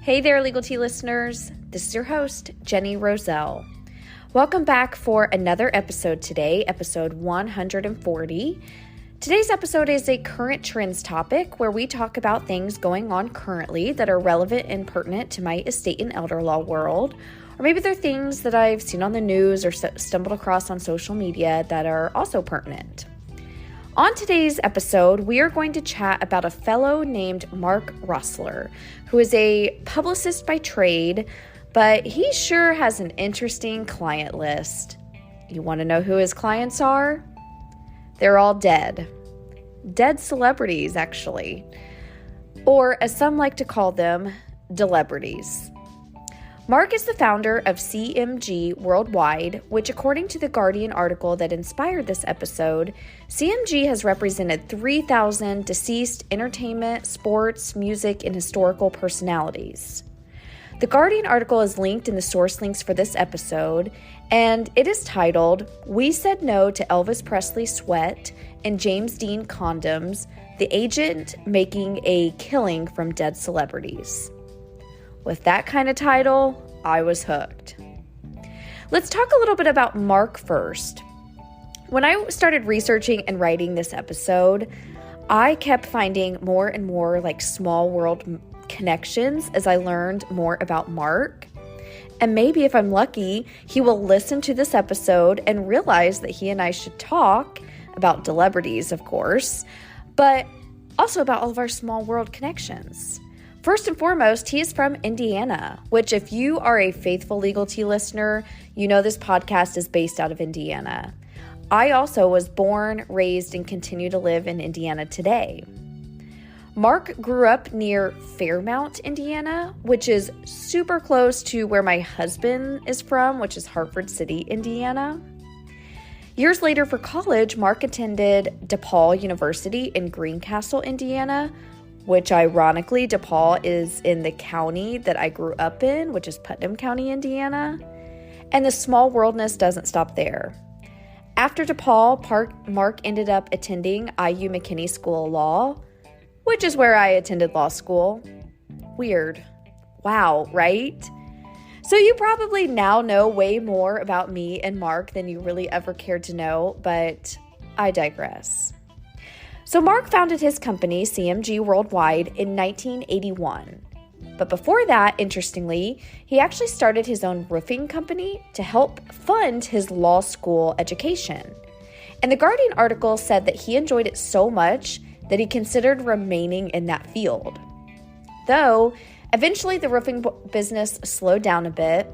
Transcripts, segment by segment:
Hey there, Legal Tea listeners. This is your host, Jenny Roesler. Welcome back for another episode today, episode 140. Today's episode is a current trends topic where we talk about things going on currently that are relevant and pertinent to my estate and elder law world, or maybe they're things that I've seen on the news or stumbled across on social media that are also pertinent. On today's episode, we are going to chat about a fellow named Mark Roesler, who is a publicist by trade, but he sure has an interesting client list. You want to know who his clients are? They're all dead. Dead celebrities, actually. Or, as some like to call them, celebrities. Mark is the founder of CMG Worldwide, which according to the Guardian article that inspired this episode, CMG has represented 3,000 deceased entertainment, sports, music, and historical personalities. The Guardian article is linked in the source links for this episode, and it is titled, "We Said No to Elvis Presley Sweat and James Dean Condoms, the Agent Making a Killing from Dead Celebrities." With that kind of title, I was hooked. Let's talk a little bit about Mark first. When I started researching and writing this episode, I kept finding more and more small world connections as I learned more about Mark. And maybe if I'm lucky, he will listen to this episode and realize that he and I should talk about celebrities, of course, but also about all of our small world connections. First and foremost, he is from Indiana, which if you are a faithful Legal Tea listener, you know this podcast is based out of Indiana. I also was born, raised, and continue to live in Indiana today. Mark grew up near Fairmount, Indiana, which is super close to where my husband is from, which is Hartford City, Indiana. Years later for college, Mark attended DePaul University in Greencastle, Indiana, which ironically, DePaul is in the county that I grew up in, which is Putnam County, Indiana. And the small worldness doesn't stop there. After DePaul, Mark ended up attending IU McKinney School of Law, which is where I attended law school. Weird. Wow, right? So you probably now know way more about me and Mark than you really ever cared to know, but I digress. So Mark founded his company, CMG Worldwide, in 1981. But before that, interestingly, he actually started his own roofing company to help fund his law school education. And the Guardian article said that he enjoyed it so much that he considered remaining in that field. Though, eventually the roofing business slowed down a bit,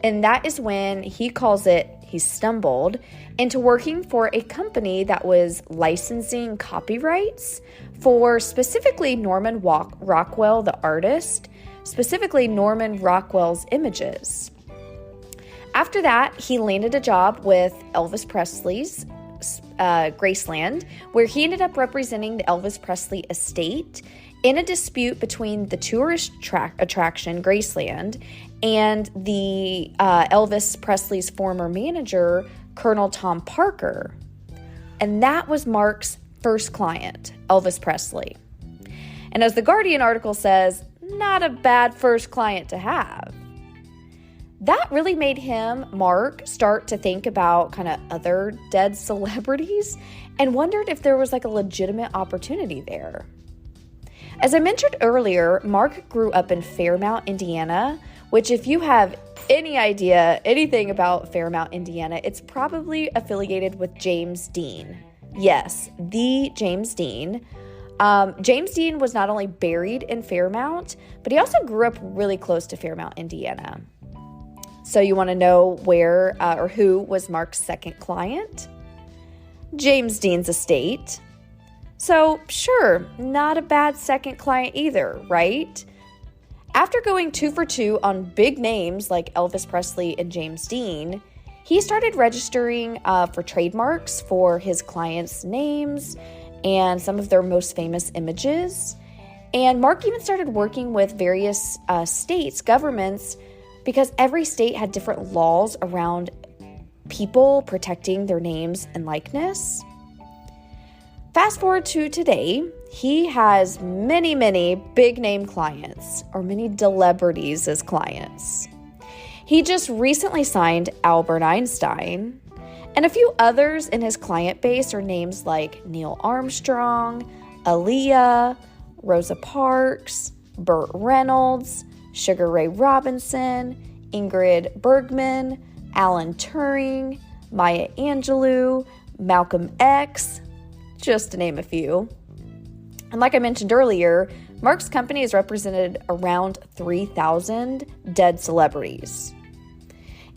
and that is when he calls it he stumbled into working for a company that was licensing copyrights for specifically Norman Rockwell, the artist, specifically Norman Rockwell's images. After that, he landed a job with Elvis Presley's Graceland, where he ended up representing the Elvis Presley estate in a dispute between the tourist attraction Graceland and the Elvis Presley's former manager, Colonel Tom Parker. And that was Mark's first client, Elvis Presley. And as the Guardian article says, not a bad first client to have. That really made Mark, start to think about kind of other dead celebrities and wondered if there was a legitimate opportunity there. As I mentioned earlier, Mark grew up in Fairmount, Indiana, which if you have any idea, anything about Fairmount, Indiana, it's probably affiliated with James Dean. Yes, the James Dean. James Dean was not only buried in Fairmount, but he also grew up really close to Fairmount, Indiana. So you want to know where or who was Mark's second client? James Dean's estate. So sure, not a bad second client either, right? After going 2 for 2 on big names like Elvis Presley and James Dean, he started registering for trademarks for his clients' names and some of their most famous images. And Mark even started working with various states, governments, because every state had different laws around people protecting their names and likeness. Fast forward to today, he has many, many big name clients, or many celebrities as clients. He just recently signed Albert Einstein, and a few others in his client base are names like Neil Armstrong, Aaliyah, Rosa Parks, Burt Reynolds, Sugar Ray Robinson, Ingrid Bergman, Alan Turing, Maya Angelou, Malcolm X, just to name a few. And like I mentioned earlier, Mark's company has represented around 3,000 dead celebrities.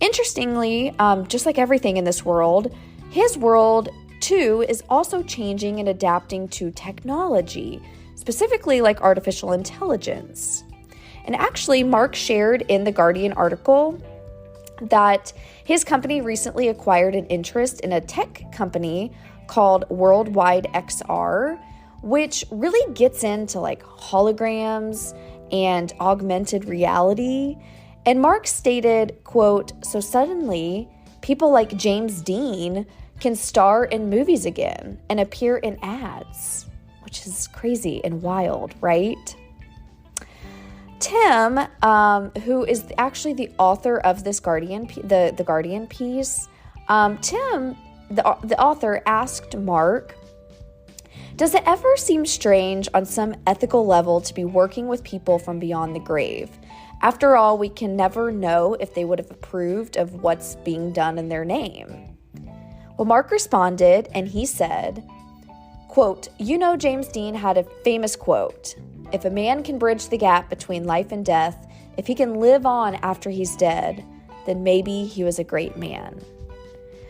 Interestingly, just like everything in this world, his world too is also changing and adapting to technology, specifically like artificial intelligence. And actually, Mark shared in the Guardian article that his company recently acquired an interest in a tech company called Worldwide XR, which really gets into like holograms and augmented reality. And Mark stated, quote, "So suddenly people like James Dean can star in movies again and appear in ads," which is crazy and wild, right? Tim, who is actually the author of this Guardian, the Guardian piece, Tim, the author, asked Mark, "Does it ever seem strange on some ethical level to be working with people from beyond the grave? After all, we can never know if they would have approved of what's being done in their name." Well, Mark responded, and he said, quote, "You know, James Dean had a famous quote, 'If a man can bridge the gap between life and death, if he can live on after he's dead, then maybe he was a great man.'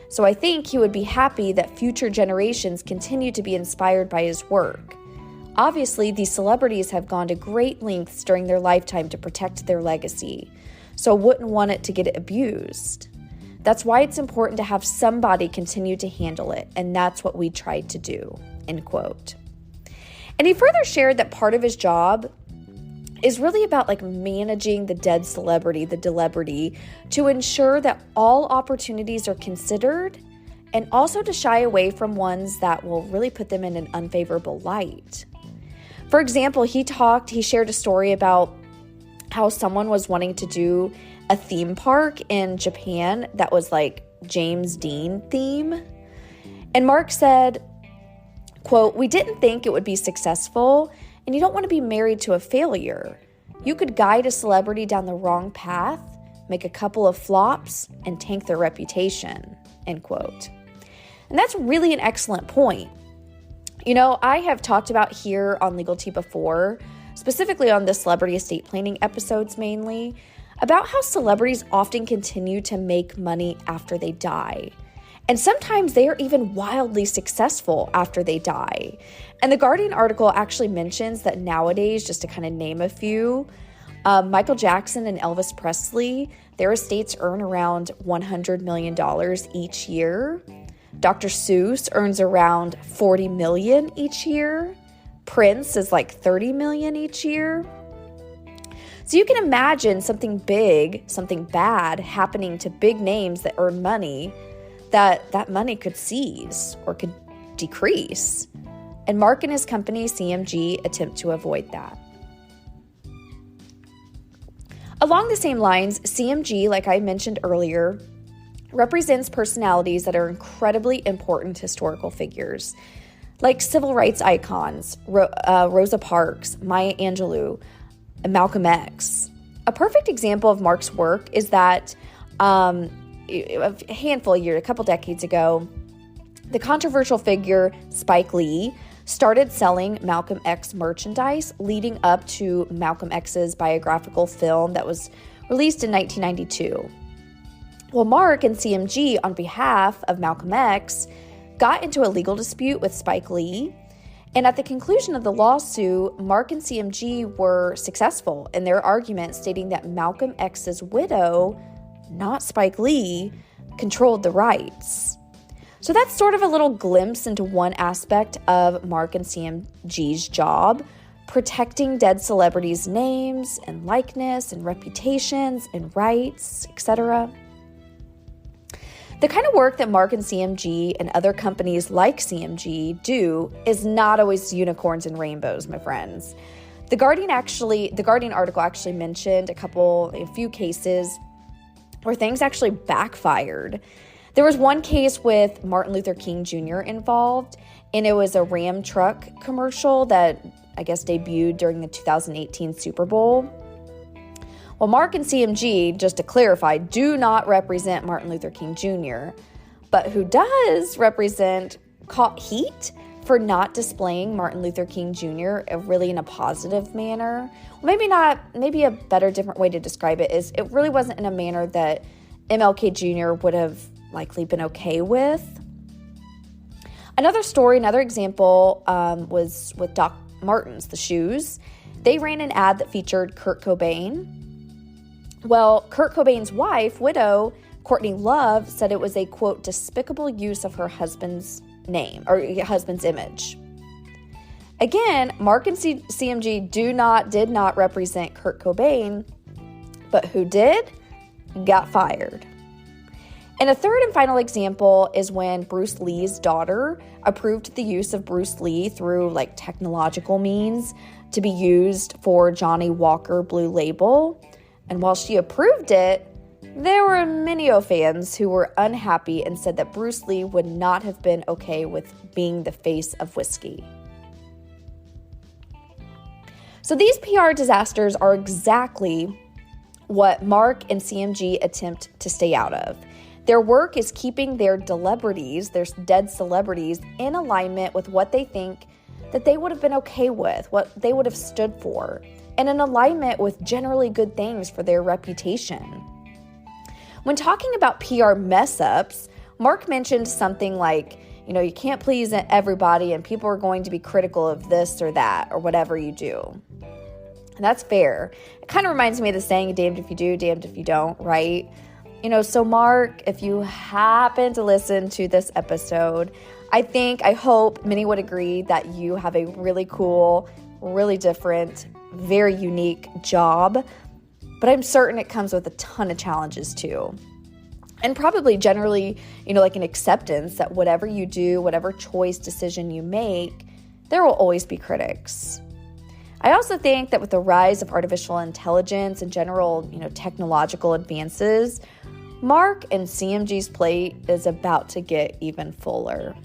So I think he would be happy that future generations continue to be inspired by his work. Obviously, these celebrities have gone to great lengths during their lifetime to protect their legacy, so wouldn't want it to get abused. That's why it's important to have somebody continue to handle it, and that's what we tried to do," end quote. And he further shared that part of his job is really about like managing the dead celebrity, the celebrity, to ensure that all opportunities are considered and also to shy away from ones that will really put them in an unfavorable light. For example, he shared a story about how someone was wanting to do a theme park in Japan that was like James Dean theme. And Mark said, quote, "We didn't think it would be successful, and you don't want to be married to a failure. You could guide a celebrity down the wrong path, make a couple of flops, and tank their reputation," end quote. And that's really an excellent point. You know, I have talked about here on Legal Tea before, specifically on the celebrity estate planning episodes mainly, about how celebrities often continue to make money after they die. And sometimes they are even wildly successful after they die. And the Guardian article actually mentions that nowadays, just to kind of name a few, Michael Jackson and Elvis Presley, their estates earn around $100 million each year. Dr. Seuss earns around $40 million each year. Prince is like $30 million each year. So you can imagine something big, something bad happening to big names that earn money, that money could cease or could decrease. And Mark and his company, CMG, attempt to avoid that. Along the same lines, CMG, like I mentioned earlier, represents personalities that are incredibly important historical figures, like civil rights icons, Rosa Parks, Maya Angelou, and Malcolm X. A perfect example of Mark's work is that a couple decades ago, the controversial figure Spike Lee started selling Malcolm X merchandise leading up to Malcolm X's biographical film that was released in 1992. Well, Mark and CMG, on behalf of Malcolm X, got into a legal dispute with Spike Lee, and at the conclusion of the lawsuit, Mark and CMG were successful in their argument, stating that Malcolm X's widow, not Spike Lee, controlled the rights. So that's sort of a little glimpse into one aspect of Mark and CMG's job, protecting dead celebrities' names and likeness and reputations and rights, etc. The kind of work that Mark and CMG and other companies like CMG do is not always unicorns and rainbows, my friends. The Guardian article actually mentioned a few cases where things actually backfired. There was one case with Martin Luther King Jr. involved, and it was a Ram truck commercial that I guess debuted during the 2018 Super Bowl. Well, Mark and CMG, just to clarify, do not represent Martin Luther King Jr., but who does represent caught heat for not displaying Martin Luther King Jr. Really in a positive manner. Maybe a better, different way to describe it is it really wasn't in a manner that MLK Jr. would have likely been okay with. Another example was with Doc Martens, the shoes. They ran an ad that featured Kurt Cobain. Well, Kurt Cobain's wife, widow, Courtney Love, said it was a, quote, despicable use of her husband's name or husband's image. Again, Mark and CMG did not represent Kurt Cobain, but who did? Got fired. And a third and final example is when Bruce Lee's daughter approved the use of Bruce Lee through technological means to be used for Johnny Walker Blue Label. And while she approved it, there were many fans who were unhappy and said that Bruce Lee would not have been okay with being the face of whiskey. So these PR disasters are exactly what Mark and CMG attempt to stay out of. Their work is keeping their dead celebrities, in alignment with what they think that they would have been okay with, what they would have stood for, and in alignment with generally good things for their reputation. When talking about PR mess-ups, Mark mentioned something like, you can't please everybody and people are going to be critical of this or that or whatever you do. And that's fair. It kind of reminds me of the saying, damned if you do, damned if you don't, right? So Mark, if you happen to listen to this episode, I hope many would agree that you have a really cool, really different, very unique job, but I'm certain it comes with a ton of challenges too. And probably generally, an acceptance that whatever you do, whatever choice, decision you make, there will always be critics. I also think that with the rise of artificial intelligence and general, technological advances, Mark and CMG's plate is about to get even fuller.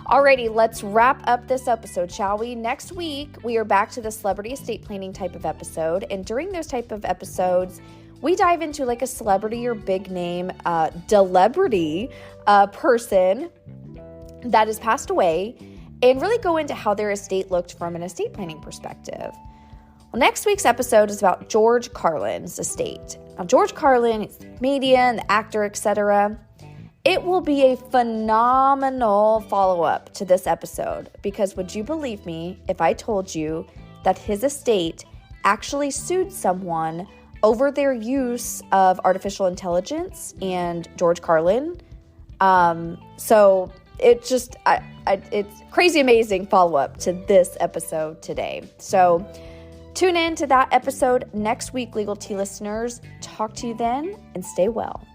Alrighty, let's wrap up this episode, shall we? Next week, we are back to the celebrity estate planning type of episode. And during those type of episodes, we dive into a celebrity or big name, celebrity person that has passed away and really go into how their estate looked from an estate planning perspective. Well, next week's episode is about George Carlin's estate. Now, George Carlin, he's the comedian, the actor, etc. It will be a phenomenal follow-up to this episode because would you believe me if I told you that his estate actually sued someone over their use of artificial intelligence and George Carlin? So it's crazy amazing follow-up to this episode today. So tune in to that episode next week, Legal Tea listeners. Talk to you then and stay well.